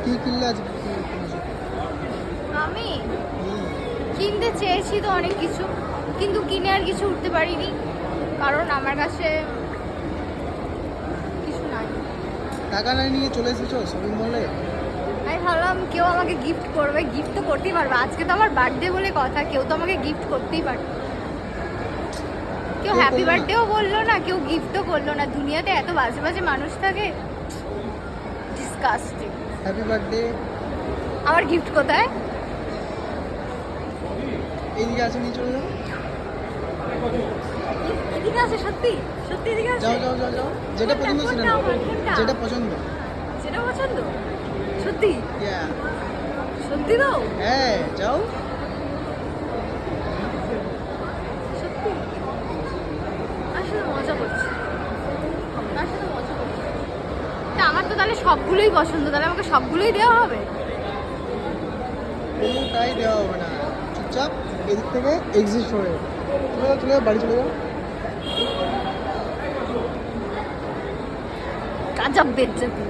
কি কিনলে আজকে আমি কিনতে চেয়েছি তো অনেক কিছু, কিন্তু কিনে আর কিছু উঠতে পারিনি, কারণ আমার কাছে কিছু নাই। টাকা নাই নিয়ে চলে এসেছো শপিং মলে? আমি ভাবলাম কেউ আমাকে গিফট করবে, গিফট তো করতেই পারবে, আজকে তো আমার বার্থডে বলে কথা, কেউ তো আমাকে গিফট করতেই পারবে। কেউ কেউ হ্যাপি করলো না? বার্থডেও বললো না, কেউ গিফটও করলো না। দুনিয়াতে এত বাজে বাজে মানুষ থাকে, ডিসকাস্টিং। Happy birthday. আমার গিফট কোথায়? এইদিকে আসো, নিয়ে চলে যাও। এদিকে আছে, সত্যি সত্যি এদিকে আছে। যাও যাও যাও যাও, যেটা পছন্দ সেটা নাও, যেটা পছন্দ। যেটা পছন্দ সত্যি Yeah. সত্যি তো হ্যাঁ যাও। সত্যি। আসলে মজা করছি, আসলে মজা করছি। তা আমার তো তাহলে সবগুলোই পছন্দ, তাহলে আমাকে সবগুলোই দেওয়া হবে? কোনোটাই দেওয়া হবে না, চুপচাপ এদিক থেকে এক্সিস্ট হয়ে চলে যাও, চলে যাও, বাড়ি চলে যাও। কাজব বেজ্জতি।